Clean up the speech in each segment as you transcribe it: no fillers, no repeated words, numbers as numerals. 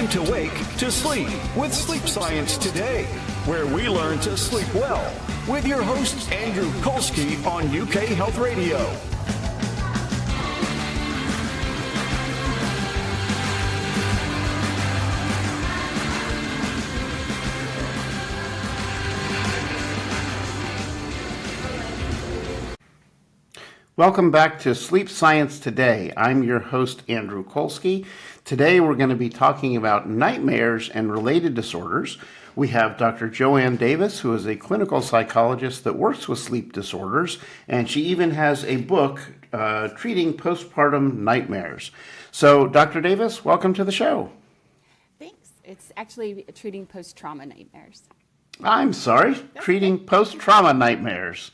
Time to wake to sleep with Sleep Science Today, where we learn to sleep well with your host Andrew Colsky on UK Health Radio. Welcome back to Sleep Science Today. I'm your host, Andrew Colsky. Today we're going to be talking about nightmares and related disorders. We have Dr. Joanne Davis, who is a clinical psychologist that works with sleep disorders, and she even has a book treating postpartum nightmares. So, Dr. Davis, welcome to the show. Thanks. It's actually treating post-trauma nightmares. I'm sorry, treating post-trauma nightmares.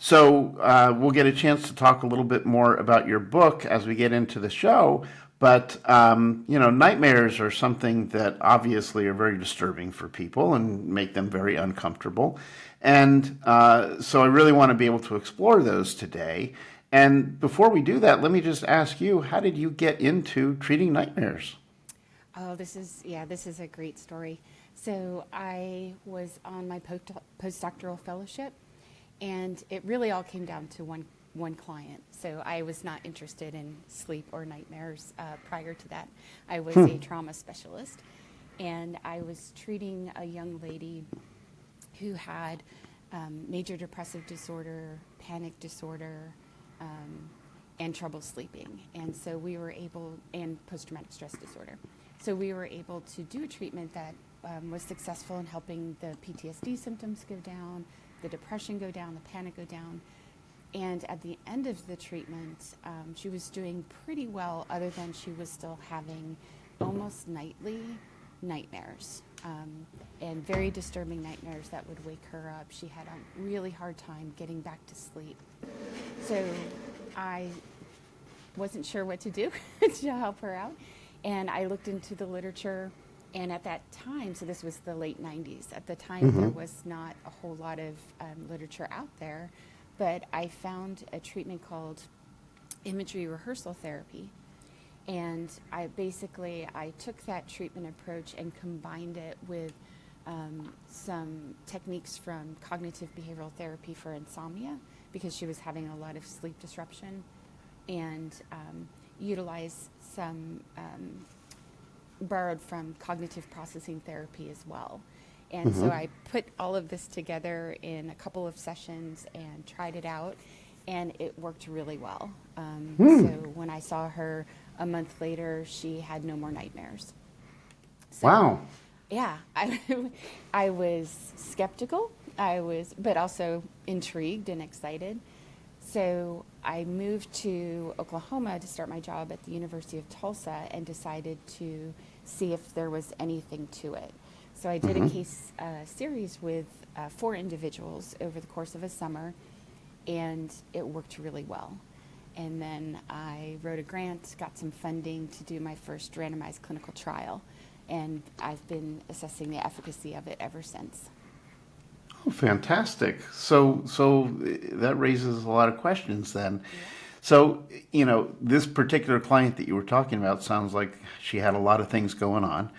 So we'll get a chance to talk a little bit more about your book as we get into the show. But, nightmares are something that obviously are very disturbing for people and make them very uncomfortable. And so I really want to be able to explore those today. And before we do that, let me just ask you, how did you get into treating nightmares? Oh, this is a great story. So I was on my postdoctoral fellowship. And it really all came down to one client. So I was not interested in sleep or nightmares prior to that. I was a trauma specialist, and I was treating a young lady who had major depressive disorder, panic disorder, and trouble sleeping. And so we were able, and post-traumatic stress disorder. So we were able to do a treatment that was successful in helping the PTSD symptoms go down, the depression go down, the panic go down. And at the end of the treatment, she was doing pretty well, other than she was still having almost nightly nightmares, and very disturbing nightmares that would wake her up. She had a really hard time getting back to sleep. So I wasn't sure what to do to help her out. And I looked into the literature. And at that time, so this was the late 90s, at the time there was not a whole lot of literature out there, but I found a treatment called Imagery Rehearsal Therapy. And I took that treatment approach and combined it with some techniques from cognitive behavioral therapy for insomnia, because she was having a lot of sleep disruption, and utilized some borrowed from cognitive processing therapy as well. And so I put all of this together in a couple of sessions and tried it out, and it worked really well. So when I saw her a month later, she had no more nightmares. So, wow. Yeah, I was skeptical, but also intrigued and excited. So I moved to Oklahoma to start my job at the University of Tulsa, and decided to see if there was anything to it. So I did a case series with 4 individuals over the course of a summer, and it worked really well. And then I wrote a grant, got some funding to do my first randomized clinical trial, and I've been assessing the efficacy of it ever since. Oh, fantastic. So that raises a lot of questions then. Yeah. So, this particular client that you were talking about sounds like she had a lot of things going on,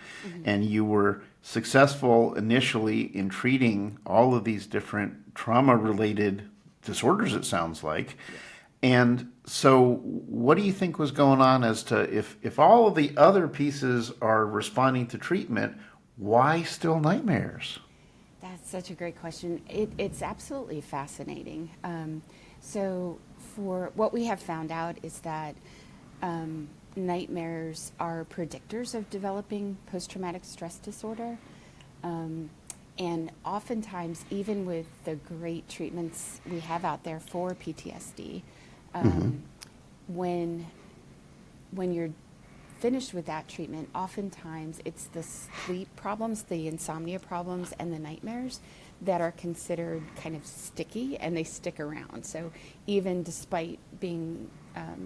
and you were successful initially in treating all of these different trauma-related disorders, it sounds like. Yes. And so what do you think was going on as to if all of the other pieces are responding to treatment, why still nightmares? That's such a great question. It's absolutely fascinating. So for what we have found out is that nightmares are predictors of developing post-traumatic stress disorder. And oftentimes, even with the great treatments we have out there for PTSD, when you're finished with that treatment, oftentimes it's the sleep problems, the insomnia problems, and the nightmares that are considered kind of sticky, and they stick around. So even despite being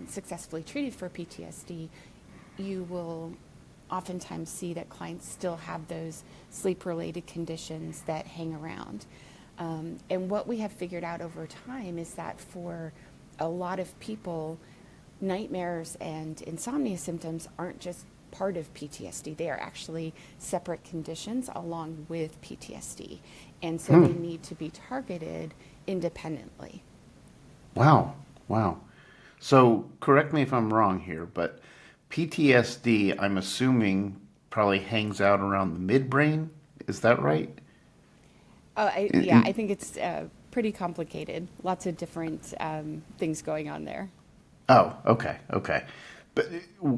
successfully treated for PTSD, you will oftentimes see that clients still have those sleep-related conditions that hang around. And what we have figured out over time is that for a lot of people, nightmares and insomnia symptoms aren't just part of PTSD. They are actually separate conditions along with PTSD. And so they need to be targeted independently. Wow. Wow. So correct me if I'm wrong here, but PTSD, I'm assuming, probably hangs out around the midbrain. Is that right? I think it's pretty complicated. Lots of different things going on there. Oh, okay. Okay. But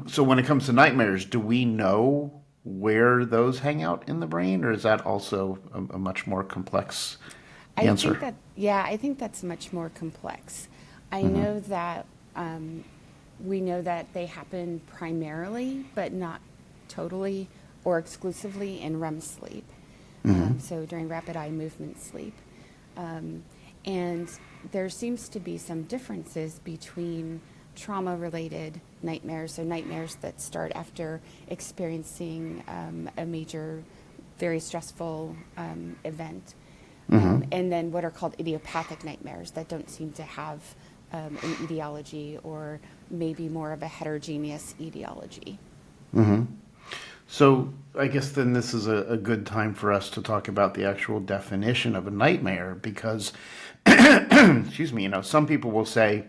so when it comes to nightmares, do we know where those hang out in the brain, or is that also a much more complex answer? I think that's much more complex. I know that we know that they happen primarily, but not totally or exclusively in REM sleep. So during rapid eye movement sleep. And there seems to be some differences between trauma-related nightmares, so nightmares that start after experiencing a major, very stressful event, and then what are called idiopathic nightmares that don't seem to have an etiology, or maybe more of a heterogeneous etiology. So I guess then this is a good time for us to talk about the actual definition of a nightmare, because, excuse me, some people will say,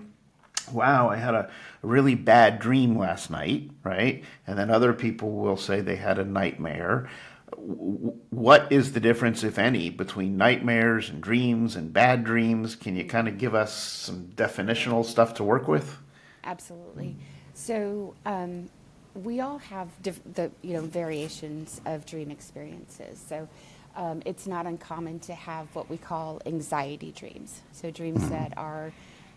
wow, I had a really bad dream last night, right? And then other people will say they had a nightmare. What is the difference, if any, between nightmares and dreams and bad dreams? Can you kind of give us some definitional stuff to work with? Absolutely. So we all have variations of dream experiences. So it's not uncommon to have what we call anxiety dreams. So dreams that are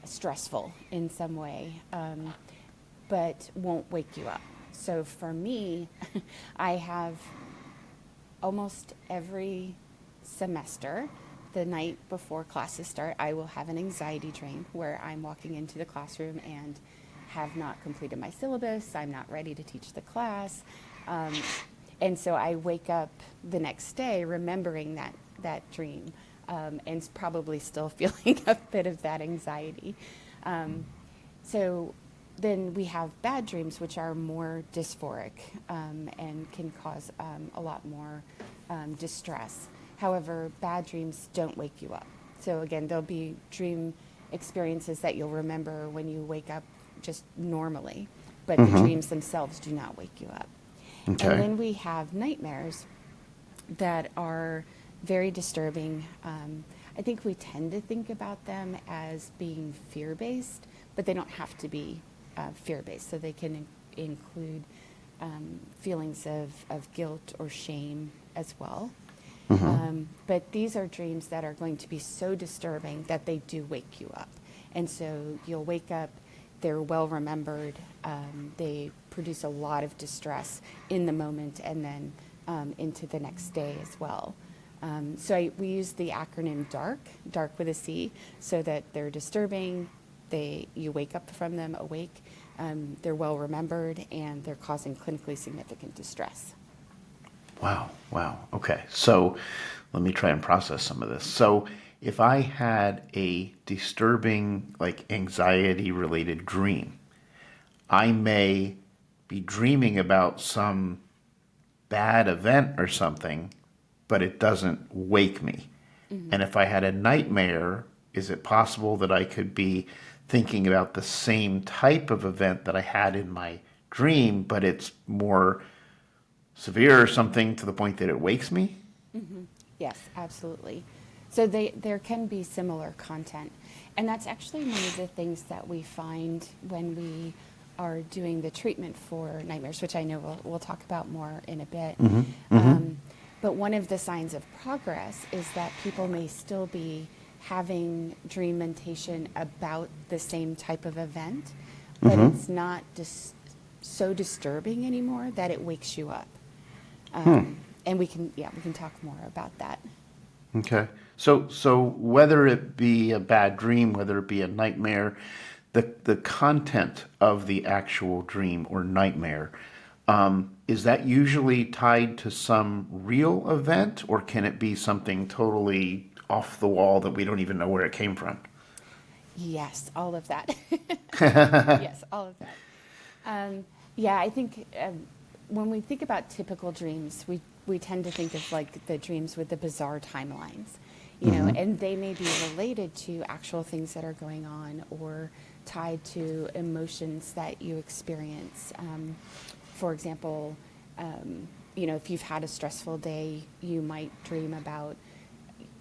stressful in some way, but won't wake you up. So for me, I have almost every semester, the night before classes start, I will have an anxiety dream where I'm walking into the classroom and have not completed my syllabus. I'm not ready to teach the class. And so I wake up the next day remembering that dream, and probably still feeling a bit of that anxiety. So then we have bad dreams, which are more dysphoric and can cause a lot more distress. However, bad dreams don't wake you up. So again, there'll be dream experiences that you'll remember when you wake up just normally, but the dreams themselves do not wake you up. Okay. And then we have nightmares that are very disturbing. I think we tend to think about them as being fear-based, but they don't have to be fear-based. So they can include feelings of guilt or shame as well. But these are dreams that are going to be so disturbing that they do wake you up. And so you'll wake up, they're well remembered, they produce a lot of distress in the moment and then into the next day as well. We use the acronym DARK with a C, so that they're disturbing, you wake up from them awake, they're well remembered, and they're causing clinically significant distress. Wow. Okay. So let me try and process some of this. So if I had a disturbing, like anxiety-related dream, I may be dreaming about some bad event or something, but it doesn't wake me. And if I had a nightmare, is it possible that I could be thinking about the same type of event that I had in my dream, but it's more severe or something to the point that it wakes me? Yes, absolutely. So there can be similar content. And that's actually one of the things that we find when we are doing the treatment for nightmares, which I know we'll talk about more in a bit. But one of the signs of progress is that people may still be having dream mentation about the same type of event, but it's not so disturbing anymore that it wakes you up. And we can talk more about that. Okay. So whether it be a bad dream, whether it be a nightmare, the content of the actual dream or nightmare, is that usually tied to some real event, or can it be something totally off the wall that we don't even know where it came from? Yes, all of that. Yes, all of that. I think when we think about typical dreams, we tend to think of like the dreams with the bizarre timelines, you know, and they may be related to actual things that are going on or tied to emotions that you experience. For example, you know, if you've had a stressful day, you might dream about,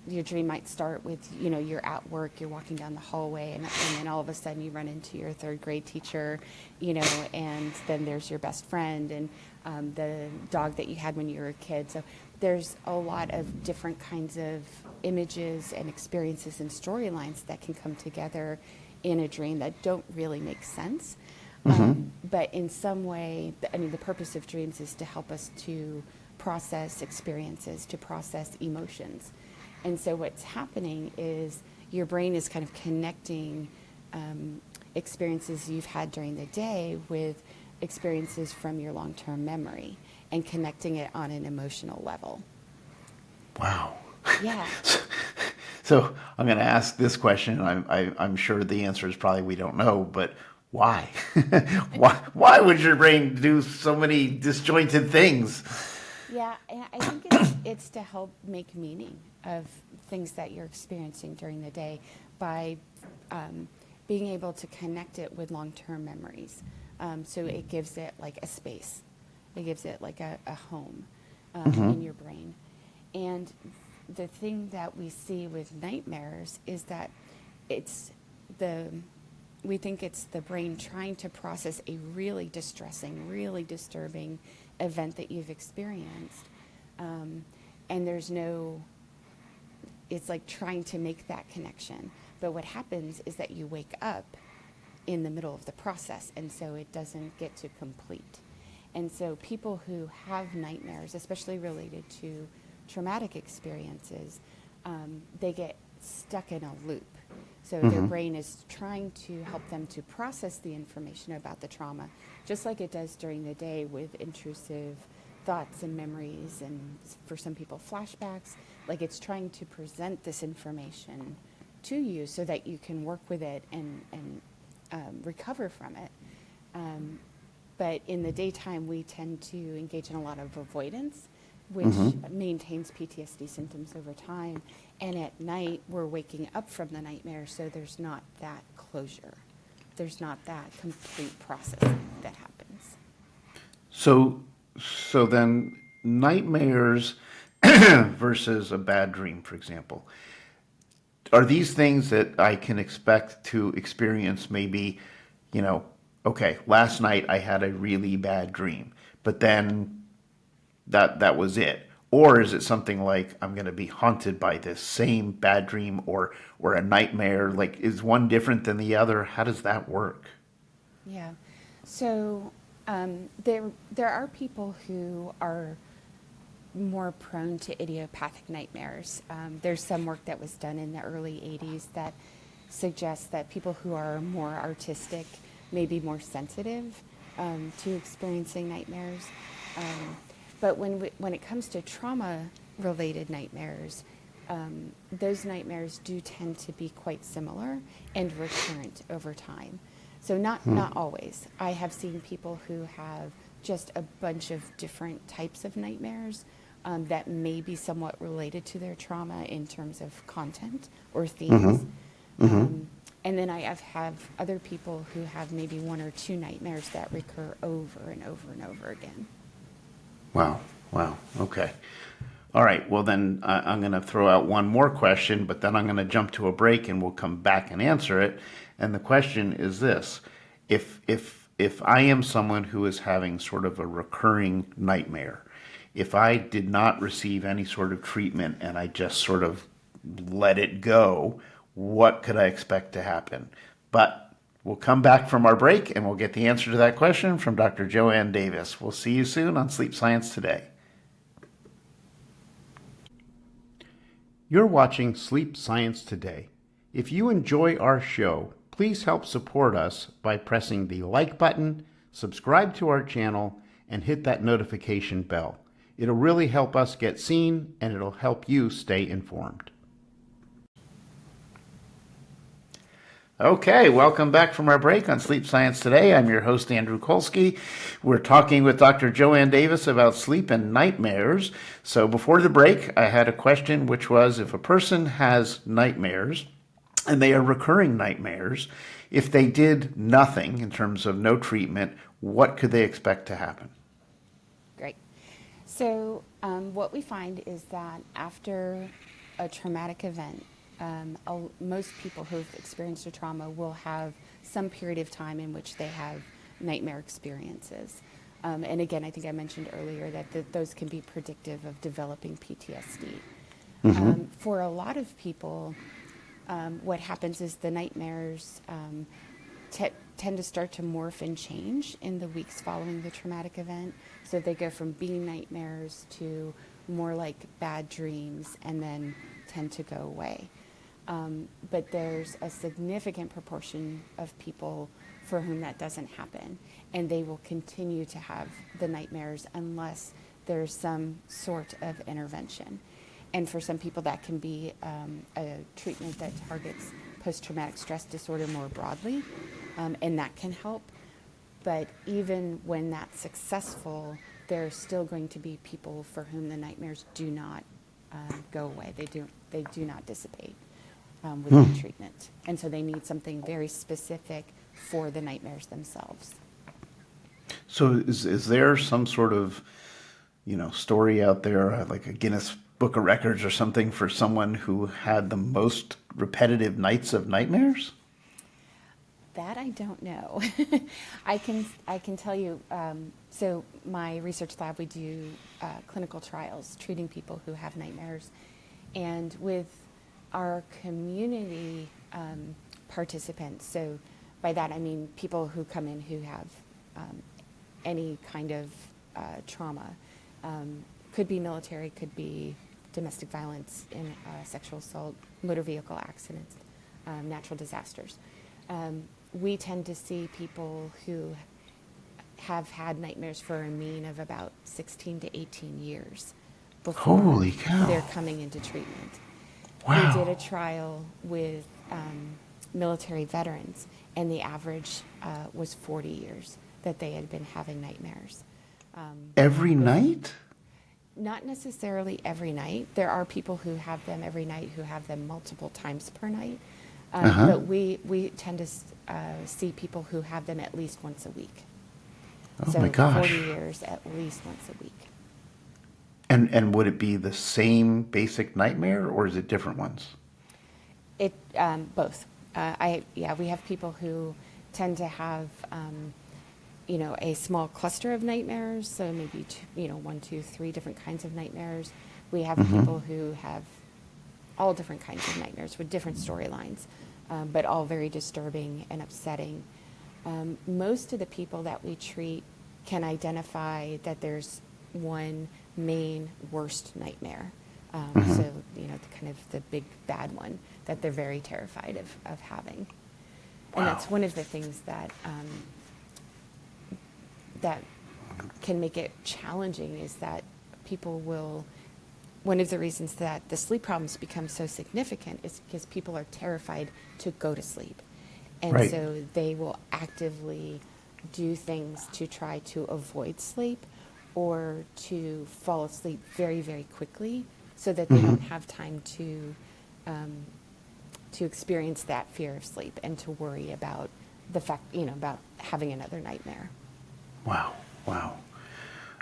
your dream might start with, you know, you're at work, you're walking down the hallway, and then all of a sudden you run into your third grade teacher, you know, and then there's your best friend and the dog that you had when you were a kid. So there's a lot of different kinds of images and experiences and storylines that can come together in a dream that don't really make sense. But in some way, I mean, the purpose of dreams is to help us to process experiences, to process emotions. And so what's happening is your brain is kind of connecting experiences you've had during the day with experiences from your long-term memory and connecting it on an emotional level. Wow. Yeah. So I'm going to ask this question. I'm sure the answer is probably we don't know, but why? Why would your brain do so many disjointed things? Yeah, and I think it's to help make meaning of things that you're experiencing during the day by being able to connect it with long-term memories. So it gives it like a space. It gives it like a home in your brain. And the thing that we see with nightmares is that we think it's the brain trying to process a really distressing, really disturbing event that you've experienced. And it's like trying to make that connection. But what happens is that you wake up in the middle of the process, and so it doesn't get to complete. And so people who have nightmares, especially related to traumatic experiences, they get stuck in a loop. So their brain is trying to help them to process the information about the trauma, just like it does during the day with intrusive thoughts and memories, and for some people flashbacks. Like it's trying to present this information to you so that you can work with it and recover from it. But in the daytime, we tend to engage in a lot of avoidance, which maintains PTSD symptoms over time. And at night, we're waking up from the nightmare, so there's not that closure. There's not that complete processing that happens. So then nightmares versus a bad dream, for example, are these things that I can expect to experience maybe, you know, okay, last night I had a really bad dream, but then that was it? Or is it something like I'm going to be haunted by this same bad dream or a nightmare? Like, is one different than the other? How does that work? Yeah. So there are people who are more prone to idiopathic nightmares. There's some work that was done in the early 80s that suggests that people who are more artistic may be more sensitive to experiencing nightmares. But when it comes to trauma-related nightmares, those nightmares do tend to be quite similar and recurrent over time. So not always. I have seen people who have just a bunch of different types of nightmares that may be somewhat related to their trauma in terms of content or themes. And then I have other people who have maybe one or two nightmares that recur over and over and over again. Wow. Okay. All right. Well, then I'm going to throw out one more question, but then I'm going to jump to a break and we'll come back and answer it. And the question is this: if I am someone who is having sort of a recurring nightmare, if I did not receive any sort of treatment and I just sort of let it go, what could I expect to happen? But we'll come back from our break and we'll get the answer to that question from Dr. Joanne Davis. We'll see you soon on Sleep Science Today. You're watching Sleep Science Today. If you enjoy our show, please help support us by pressing the like button, subscribe to our channel, and hit that notification bell. It'll really help us get seen, and it'll help you stay informed. Okay, welcome back from our break on Sleep Science Today. I'm your host, Andrew Colsky. We're talking with Dr. Joanne Davis about sleep and nightmares. So before the break, I had a question, which was if a person has nightmares, and they are recurring nightmares, if they did nothing in terms of no treatment, what could they expect to happen? Great. So what we find is that after a traumatic event, most people who've experienced a trauma will have some period of time in which they have nightmare experiences. And again, I think I mentioned earlier that those can be predictive of developing PTSD. For a lot of people, what happens is the nightmares tend to start to morph and change in the weeks following the traumatic event. So they go from being nightmares to more like bad dreams and then tend to go away. But there's a significant proportion of people for whom that doesn't happen, and they will continue to have the nightmares unless there's some sort of intervention. And for some people that can be a treatment that targets post-traumatic stress disorder more broadly, and that can help. But even when that's successful, there are still going to be people for whom the nightmares do not go away. They do not dissipate without treatment. And so they need something very specific for the nightmares themselves. So is there some sort of, story out there, like a Guinness Book of Records or something for someone who had the most repetitive nights of nightmares? That I don't know. I can tell you, so my research lab, we do clinical trials treating people who have nightmares. And with our community participants, so by that I mean people who come in who have any kind of trauma, could be military, could be domestic violence, sexual assault, motor vehicle accidents, natural disasters. We tend to see people who have had nightmares for a mean of about 16 to 18 years before Holy cow. They're coming into treatment. Wow. We did a trial with military veterans, and the average was 40 years that they had been having nightmares. Every night? Not necessarily every night. There are people who have them every night who have them multiple times per night. But we tend to see people who have them at least once a week. Oh So my gosh. 40 years at least once a week. And would it be the same basic nightmare, or is it different ones? It both. We have people who tend to have a small cluster of nightmares. So maybe 1, 2, 3 different kinds of nightmares. We have people who have all different kinds of nightmares with different storylines, but all very disturbing and upsetting. Most of the people that we treat can identify that there's one main worst nightmare. So, kind of the big bad one that they're very terrified of having. And that's one of the things that that can make it challenging is that people will, one of the reasons that the sleep problems become so significant is because people are terrified to go to sleep. And Right. so they will actively do things to try to avoid sleep or to fall asleep very, very quickly so that they don't have time to experience that fear of sleep and to worry about the fact, about having another nightmare. Wow.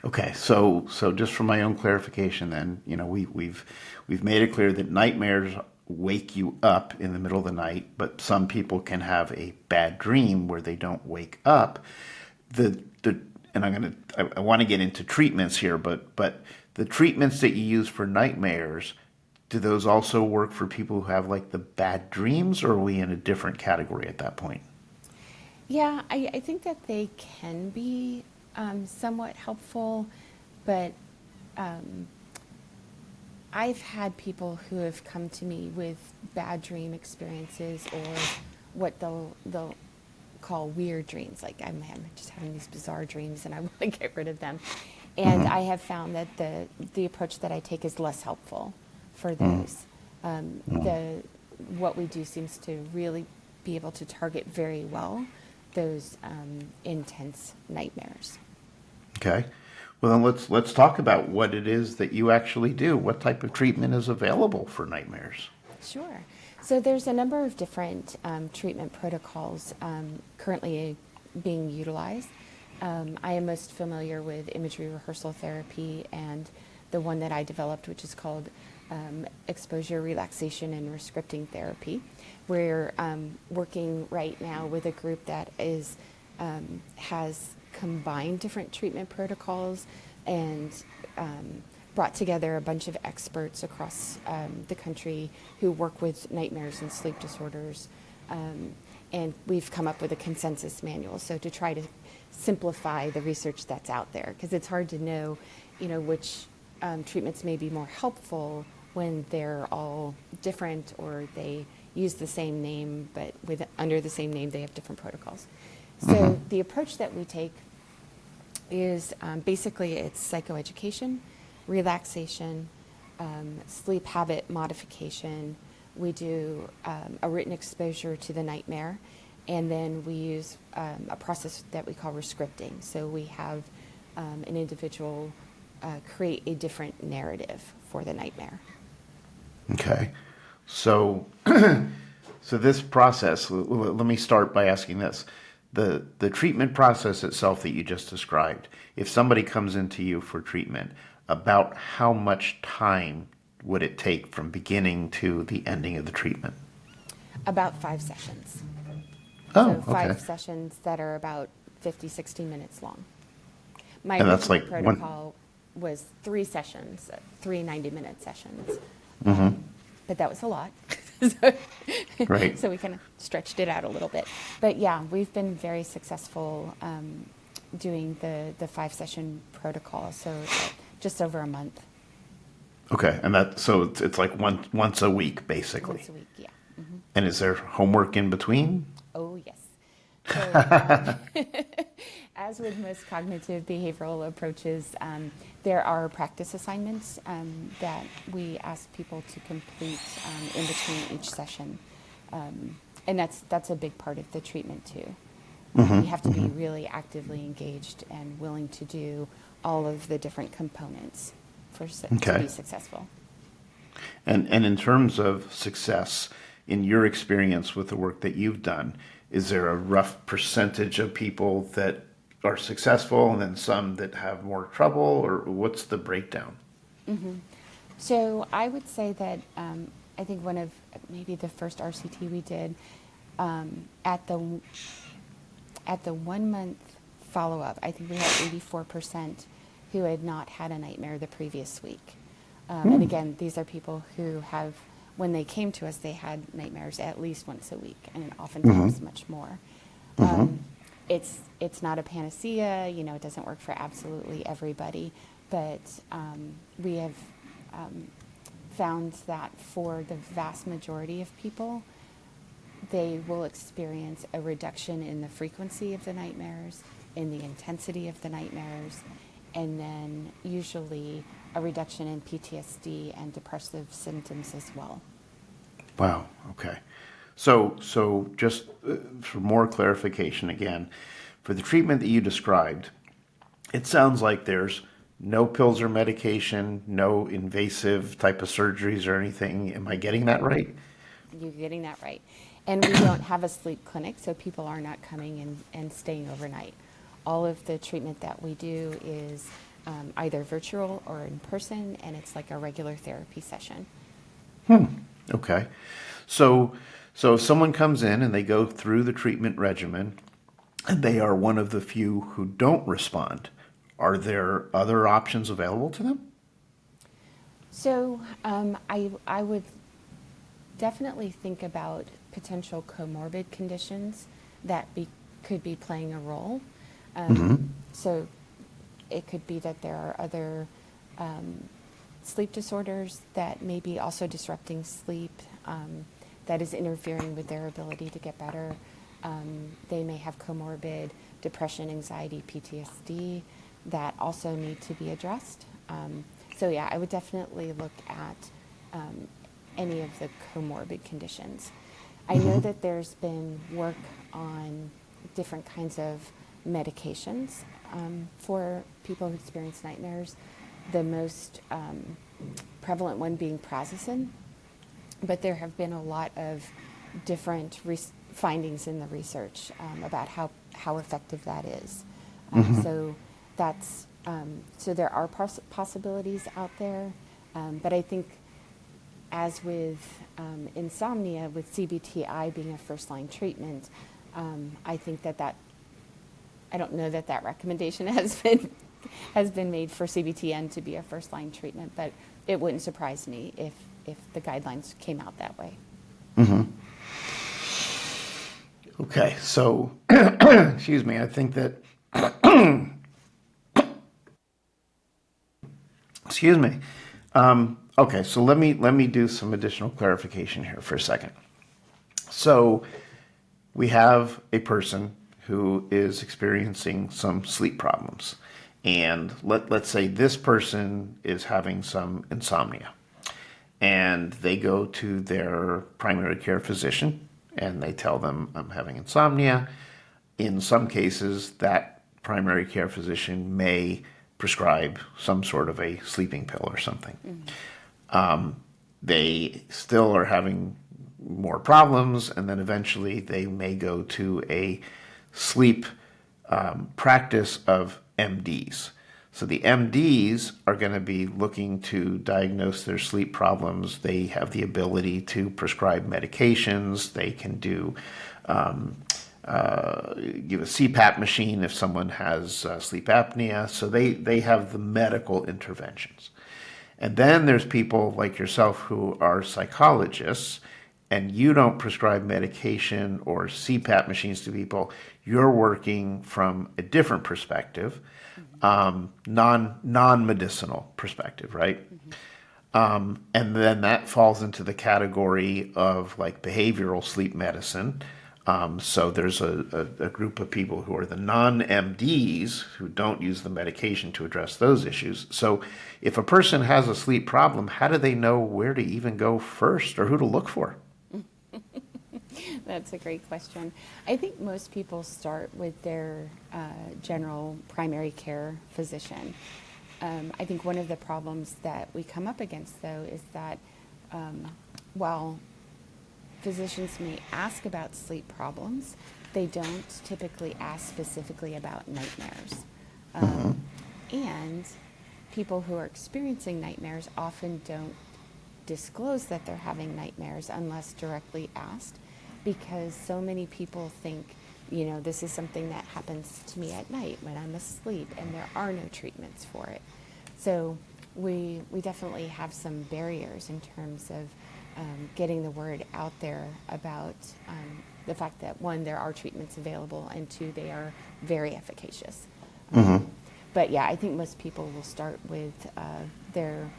Okay, so just for my own clarification, then, we've made it clear that nightmares wake you up in the middle of the night, but some people can have a bad dream where they don't wake up. And I want to get into treatments here, but the treatments that you use for nightmares, do those also work for people who have like the bad dreams, or are we in a different category at that point? Yeah, I think that they can be somewhat helpful, but I've had people who have come to me with bad dream experiences or what they'll call weird dreams, like I'm just having these bizarre dreams and I want to get rid of them. And I have found that the approach that I take is less helpful for those. What we do seems to really be able to target very well those intense nightmares. Okay. Well, then let's talk about what it is that you actually do. What type of treatment is available for nightmares? Sure. So there's a number of different treatment protocols currently being utilized. I am most familiar with imagery rehearsal therapy and the one that I developed, which is called exposure, relaxation, and rescripting therapy. We're working right now with a group that has combined different treatment protocols and brought together a bunch of experts across the country who work with nightmares and sleep disorders. And we've come up with a consensus manual, so to try to simplify the research that's out there, because it's hard to know, which treatments may be more helpful when they're all different or they use the same name, but under the same name they have different protocols. So the approach that we take is basically it's psychoeducation, relaxation, sleep habit modification. We do a written exposure to the nightmare, and then we use a process that we call rescripting. So we have an individual create a different narrative for the nightmare. Okay. So, so this process, let me start by asking this. The treatment process itself that you just described, if somebody comes into you for treatment, about how much time would it take from beginning to the ending of the treatment? About 5 sessions. Oh, So 5 okay. sessions that are about 50, 60 minutes long. And that's like protocol was 3 sessions, 3 90-minute sessions. But that was a lot. Right. So we kind of stretched it out a little bit. But yeah, we've been very successful doing the 5-session protocol. So it's just over a month. Okay, and so it's like once a week, basically. Once a week, yeah. And is there homework in between? Oh, yes. So, as with most cognitive behavioral approaches, there are practice assignments that we ask people to complete in between each session. And that's a big part of the treatment, too. You have to be really actively engaged and willing to do all of the different components to be successful. And in terms of success, in your experience with the work that you've done, is there a rough percentage of people that are successful and then some that have more trouble, or what's the breakdown? So I would say that I think one of maybe the first RCT we did at the 1 month follow-up, I think we had 84% who had not had a nightmare the previous week. And again, these are people who have, when they came to us, they had nightmares at least once a week, and oftentimes much more. It's not a panacea, it doesn't work for absolutely everybody, but we have found that for the vast majority of people, they will experience a reduction in the frequency of the nightmares, in the intensity of the nightmares, and then usually a reduction in PTSD and depressive symptoms as well. Wow, okay. So just for more clarification again, for the treatment that you described, it sounds like there's no pills or medication, no invasive type of surgeries or anything. Am I getting that right? You're getting that right. And we don't have a sleep clinic, so people are not coming and staying overnight. All of the treatment that we do is either virtual or in person, and it's like a regular therapy session. Okay. So if someone comes in and they go through the treatment regimen and they are one of the few who don't respond, are there other options available to them? So I would definitely think about potential comorbid conditions that could be playing a role. So it could be that there are other sleep disorders that may be also disrupting sleep, that is interfering with their ability to get better. They may have comorbid depression, anxiety, PTSD that also need to be addressed. So yeah, I would definitely look at any of the comorbid conditions. I know that there's been work on different kinds of medications for people who experience nightmares. The most prevalent one being prazosin, but there have been a lot of different findings in the research about how effective that is. So that's so there are possibilities out there, but I think as with insomnia, with CBTI being a first-line treatment, I think that I don't know that recommendation has been made for CBTN to be a first-line treatment, but it wouldn't surprise me if the guidelines came out that way. Okay, so excuse me, I think that excuse me. Okay, so let me do some additional clarification here for a second. So we have a person who is experiencing some sleep problems, and let's say this person is having some insomnia, and they go to their primary care physician and they tell them, I'm having insomnia. In some cases, that primary care physician may prescribe some sort of a sleeping pill or something. They still are having more problems, and then eventually they may go to a sleep practice of MDs. So the MDs are going to be looking to diagnose their sleep problems. They have the ability to prescribe medications. They can do give a CPAP machine if someone has sleep apnea. So they have the medical interventions. And then there's people like yourself who are psychologists, and you don't prescribe medication or CPAP machines to people. You're working from a different perspective, non-medicinal perspective, right? And then that falls into the category of like behavioral sleep medicine. So there's a group of people who are the non-MDs who don't use the medication to address those issues. So if a person has a sleep problem, how do they know where to even go first or who to look for? That's a great question. I think most people start with their general primary care physician. I think one of the problems that we come up against, though, is that while physicians may ask about sleep problems, they don't typically ask specifically about nightmares. And people who are experiencing nightmares often don't disclose that they're having nightmares unless directly asked, because so many people think, this is something that happens to me at night when I'm asleep, and there are no treatments for it. So we definitely have some barriers in terms of getting the word out there about the fact that, one, there are treatments available, and two, they are very efficacious. But yeah, I think most people will start with their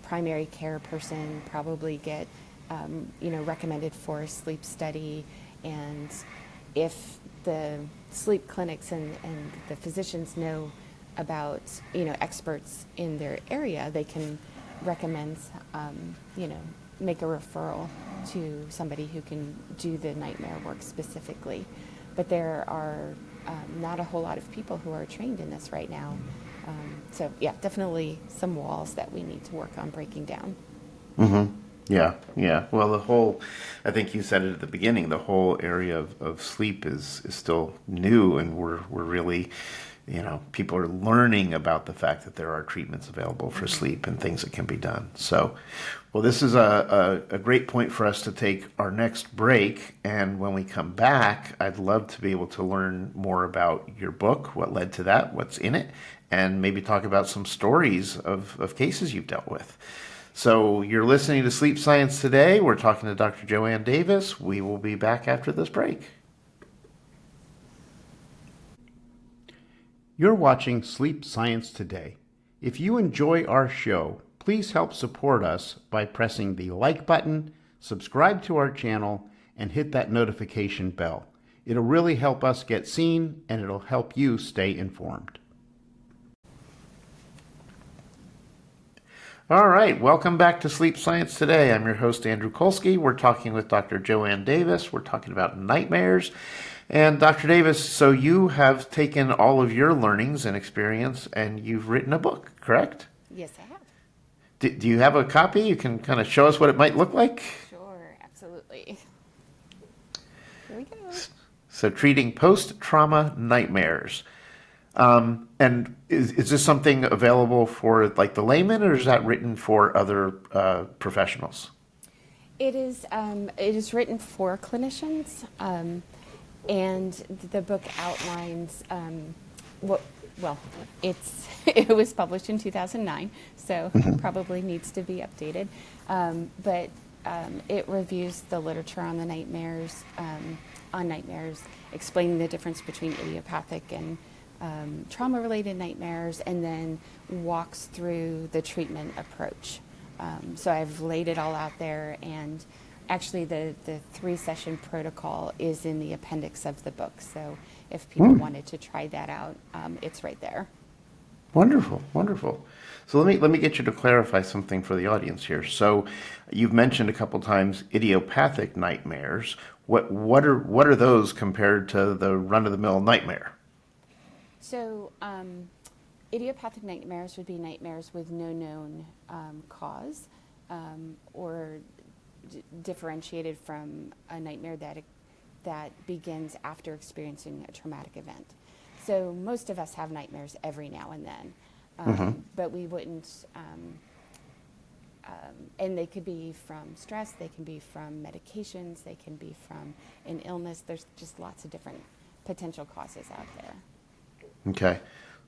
primary care person, probably get recommended for a sleep study, and if the sleep clinics and the physicians know about experts in their area, they can recommend make a referral to somebody who can do the nightmare work specifically. But there are not a whole lot of people who are trained in this right now. So yeah, definitely some walls that we need to work on breaking down. Yeah. Well, I think you said it at the beginning, the whole area of sleep is still new, and we're really, people are learning about the fact that there are treatments available for sleep and things that can be done. So, well, this is a great point for us to take our next break. And when we come back, I'd love to be able to learn more about your book, what led to that, what's in it, and maybe talk about some stories of cases you've dealt with. So you're listening to Sleep Science Today. We're talking to Dr. Joanne Davis. We will be back after this break. You're watching Sleep Science Today. If you enjoy our show, please help support us by pressing the like button, subscribe to our channel, and hit that notification bell. It'll really help us get seen, and it'll help you stay informed. All right, welcome back to Sleep Science Today. I'm your host, Andrew Colsky. We're talking with Dr. Joanne Davis. We're talking about nightmares. And Dr. Davis, so you have taken all of your learnings and experience and you've written a book, correct? Yes, I have. Do you have a copy? You can kind of show us what it might look like? Sure, absolutely. Here we go. So, treating post-trauma nightmares. And is this something available for like the layman, or is that written for other professionals? It is written for clinicians, and the book outlines it was published in 2009, so probably needs to be updated. But it reviews the literature on the nightmares, explaining the difference between idiopathic and trauma-related nightmares, and then walks through the treatment approach. So I've laid it all out there, and actually the 3-session protocol is in the appendix of the book. So if people wanted to try that out, it's right there. Wonderful, wonderful. So let me get you to clarify something for the audience here. So you've mentioned a couple times idiopathic nightmares. What are those compared to the run-of-the-mill nightmare? So idiopathic nightmares would be nightmares with no known cause, or differentiated from a nightmare that begins after experiencing a traumatic event. So most of us have nightmares every now and then, but we wouldn't, and they could be from stress, they can be from medications, they can be from an illness. There's just lots of different potential causes out there. Okay,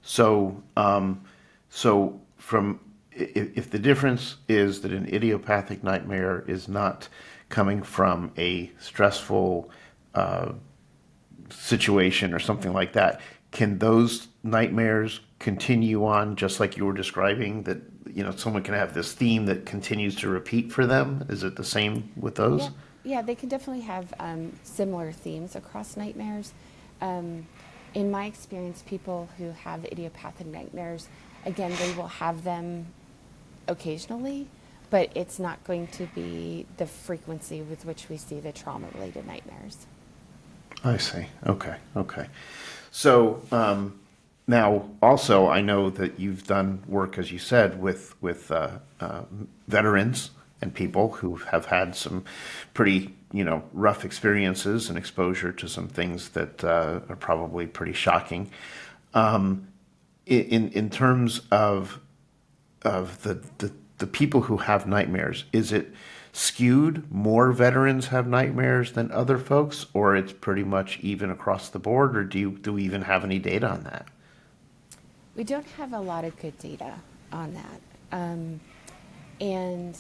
so if the difference is that an idiopathic nightmare is not coming from a stressful situation or something like that, can those nightmares continue on just like you were describing? That someone can have this theme that continues to repeat for them. Is it the same with those? Yeah, they can definitely have similar themes across nightmares. In my experience, people who have idiopathic nightmares, again, they will have them occasionally, but it's not going to be the frequency with which we see the trauma-related nightmares. I see. Okay. So now, also, I know that you've done work, as you said, with veterans and people who have had some pretty rough experiences and exposure to some things that are probably pretty shocking. In terms of the people who have nightmares, is it skewed? More veterans have nightmares than other folks, or it's pretty much even across the board, or do we even have any data on that? We don't have a lot of good data on that. And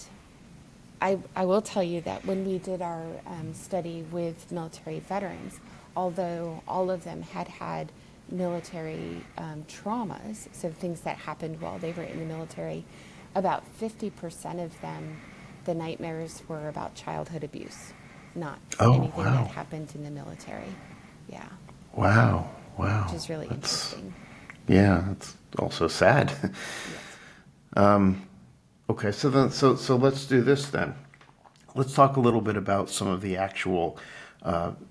I will tell you that when we did our study with military veterans, although all of them had military traumas, so things that happened while they were in the military, about 50% of them, the nightmares were about childhood abuse, not anything that happened in the military. Yeah. Wow. Which is really interesting. Yeah, it's also sad. Yes. Okay, so let's do this then. Let's talk a little bit about some of the actual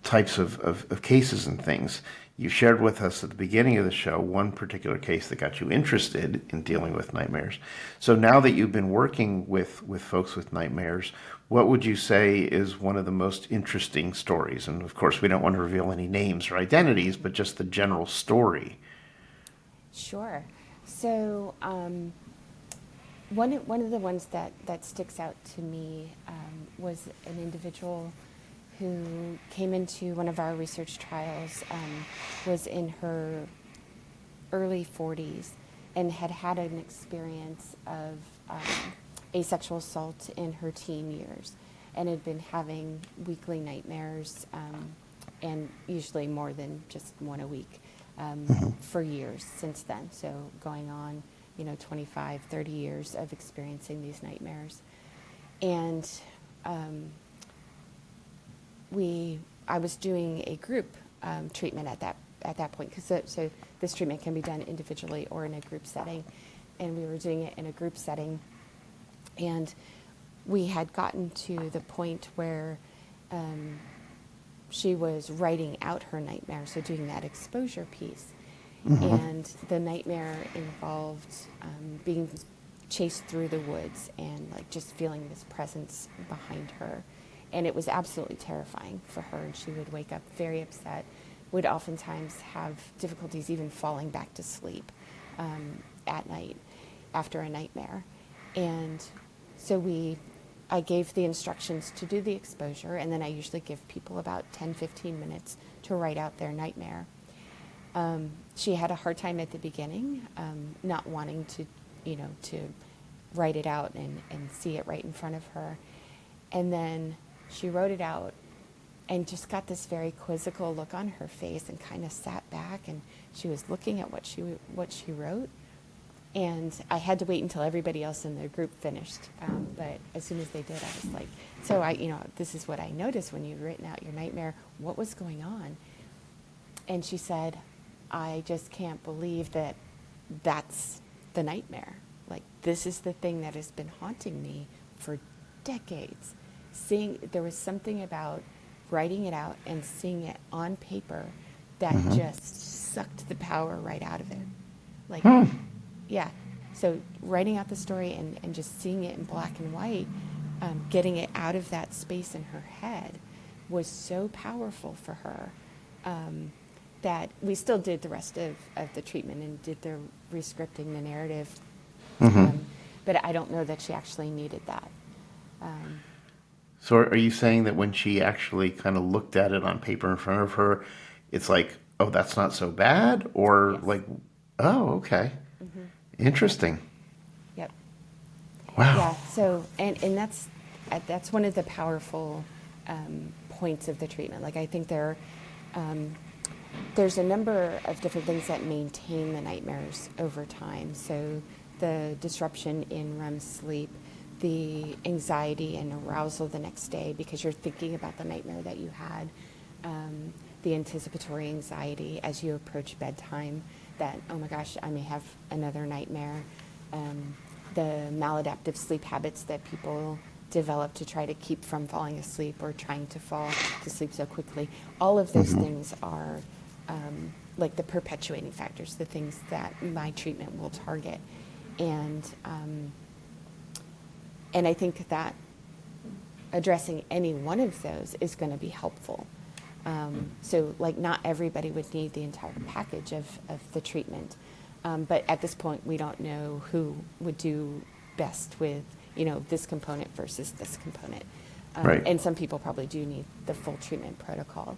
types of cases and things. You shared with us at the beginning of the show one particular case that got you interested in dealing with nightmares. So now that you've been working with folks with nightmares, what would you say is one of the most interesting stories? And of course, we don't want to reveal any names or identities, but just the general story. Sure. So one of the ones that sticks out to me was an individual who came into one of our research trials, was in her early 40s and had an experience of asexual assault in her teen years, and had been having weekly nightmares, and usually more than just one a week, for years since then. So going on, 25, 30 years of experiencing these nightmares. And I was doing a group treatment at that point, because so this treatment can be done individually or in a group setting, and we were doing it in a group setting. And we had gotten to the point where she was writing out her nightmare, so doing that exposure piece. And the nightmare involved being chased through the woods and like just feeling this presence behind her. And it was absolutely terrifying for her. And she would wake up very upset, would oftentimes have difficulties even falling back to sleep at night after a nightmare. And so I gave the instructions to do the exposure, and then I usually give people about 10, 15 minutes to write out their nightmare. She had a hard time at the beginning, not wanting to, to write it out and see it right in front of her. And then she wrote it out and just got this very quizzical look on her face and kind of sat back, and she was looking at what she wrote. And I had to wait until everybody else in the group finished. But as soon as they did, I was like, so this is what I noticed when you'd written out your nightmare. What was going on? And she said, I just can't believe that that's the nightmare. Like, this is the thing that has been haunting me for decades. There was something about writing it out and seeing it on paper that just sucked the power right out of it. Like, yeah. So writing out the story and just seeing it in black and white, getting it out of that space in her head was so powerful for her that we still did the rest of the treatment and did the rescripting, the narrative. But I don't know that she actually needed that. So are you saying that when she actually kind of looked at it on paper in front of her, it's like, oh, that's not so bad? Or Yes. like, oh, okay. Interesting. Yep. Wow. Yeah. So and that's one of the powerful points of the treatment. Like, I think there's a number of different things that maintain the nightmares over time. So the disruption in REM sleep, the anxiety and arousal the next day because you're thinking about the nightmare that you had, the anticipatory anxiety as you approach bedtime, that, oh my gosh, I may have another nightmare, the maladaptive sleep habits that people develop to try to keep from falling asleep or trying to fall to sleep so quickly. All of those things are like the perpetuating factors, the things that my treatment will target. And I think that addressing any one of those is going to be helpful. So, like, not everybody would need the entire package of the treatment. But at this point, we don't know who would do best with, this component versus this component. Right. And some people probably do need the full treatment protocol.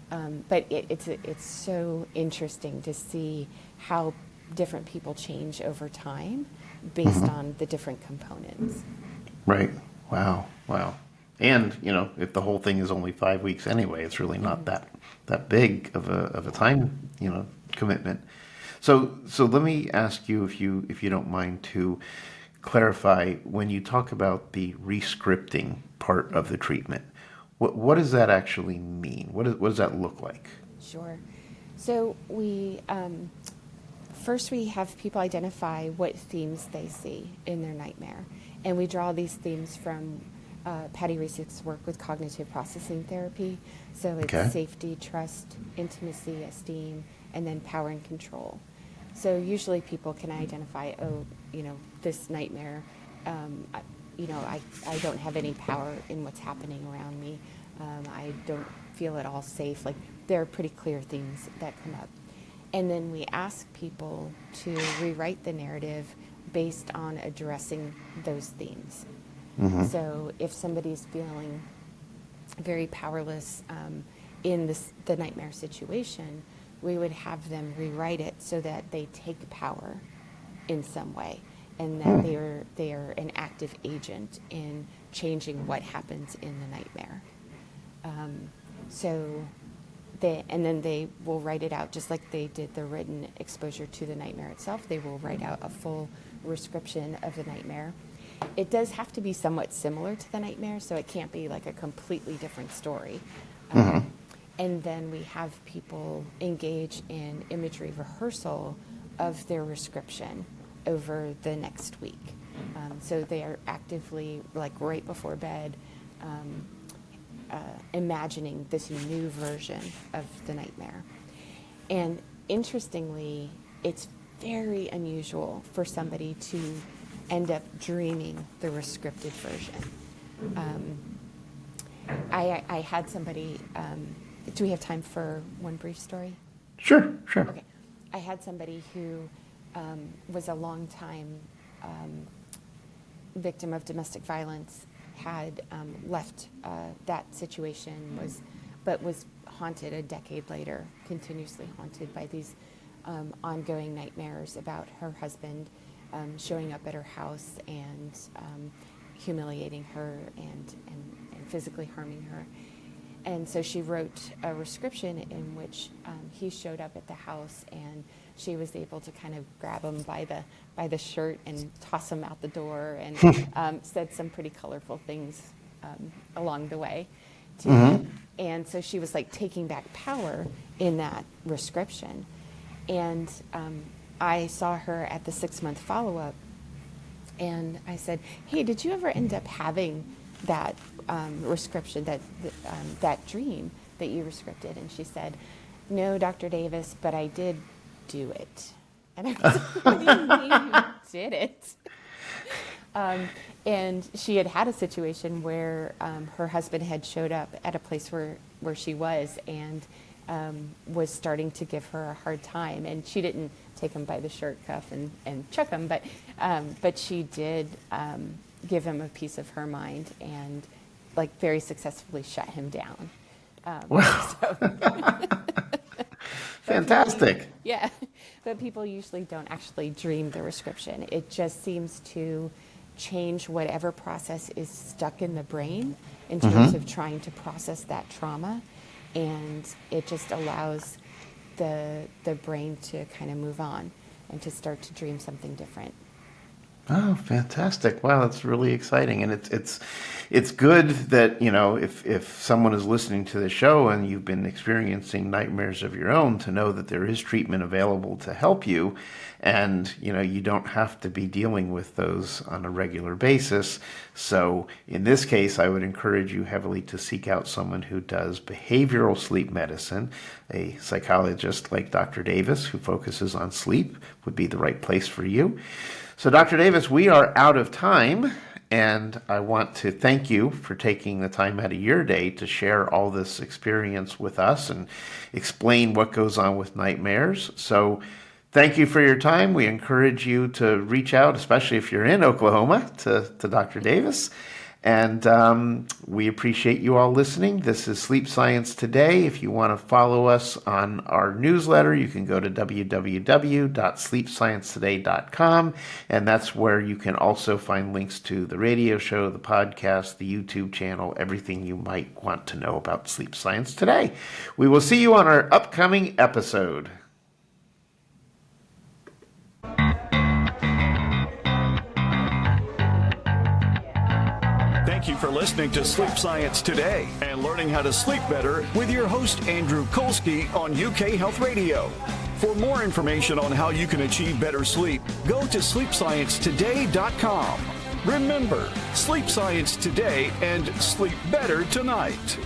But it's so interesting to see how different people change over time based on the different components. Right. Wow. And, if the whole thing is only 5 weeks anyway, it's really not that big of a time, commitment. So let me ask you, if you don't mind, to clarify, when you talk about the rescripting part of the treatment, what does that actually mean? What does that look like? Sure. So we first we have people identify what themes they see in their nightmare, and we draw these themes from Patty Reesick's work with cognitive processing therapy. So it's safety, trust, intimacy, esteem, and then power and control. So usually people can identify, this nightmare, I don't have any power in what's happening around me. I don't feel at all safe. Like, there are pretty clear themes that come up. And then we ask people to rewrite the narrative based on addressing those themes. So if somebody's feeling very powerless in the nightmare situation, we would have them rewrite it so that they take power in some way, and that they are an active agent in changing what happens in the nightmare. And then they will write it out just like they did the written exposure to the nightmare itself. They will write out a full description of the nightmare. It does have to be somewhat similar to the nightmare, so it can't be like a completely different story. And then we have people engage in imagery rehearsal of their description over the next week. So they are actively, like right before bed, imagining this new version of the nightmare. And interestingly, it's very unusual for somebody to end up dreaming the scripted version. I had somebody, do we have time for one brief story? Sure. Okay. I had somebody who was a long time victim of domestic violence, had left that situation, but was haunted a decade later, continuously haunted by these ongoing nightmares about her husband showing up at her house and humiliating her and physically harming her. And so she wrote a prescription in which he showed up at the house, and she was able to kind of grab him by the shirt and toss him out the door, and said some pretty colorful things along the way to him. And so she was like taking back power in that prescription. And I saw her at the 6-month follow-up, and I said, "Hey, did you ever end up having that prescription, that dream that you prescripted?" And she said, "No, Dr. Davis, but I did do it." And I was like, "What do you mean you did it?" And she had a situation where her husband had showed up at a place where she was, and was starting to give her a hard time. And she didn't take him by the shirt cuff and chuck him, but she did give him a piece of her mind, and like very successfully shut him down. Wow. Fantastic. Yeah, but people usually don't actually dream the prescription. It just seems to change whatever process is stuck in the brain in terms of trying to process that trauma, and it just allows the brain to kind of move on and to start to dream something different. Oh, fantastic. Wow, that's really exciting. And it's good that, if someone is listening to the show and you've been experiencing nightmares of your own, to know that there is treatment available to help you. And, you don't have to be dealing with those on a regular basis. So in this case, I would encourage you heavily to seek out someone who does behavioral sleep medicine. A psychologist like Dr. Davis, who focuses on sleep, would be the right place for you. So, Dr. Davis, we are out of time, and I want to thank you for taking the time out of your day to share all this experience with us and explain what goes on with nightmares. So, thank you for your time. We encourage you to reach out, especially if you're in Oklahoma, to Dr. Davis. And we appreciate you all listening. This is Sleep Science Today. If you want to follow us on our newsletter, you can go to www.sleepsciencetoday.com, and that's where you can also find links to the radio show, the podcast, the YouTube channel, everything you might want to know about Sleep Science Today. We will see you on our upcoming episode. Thank you for listening to Sleep Science Today and learning how to sleep better with your host, Andrew Colsky, on UK Health Radio. For more information on how you can achieve better sleep, go to sleepsciencetoday.com. Remember, sleep science today and sleep better tonight.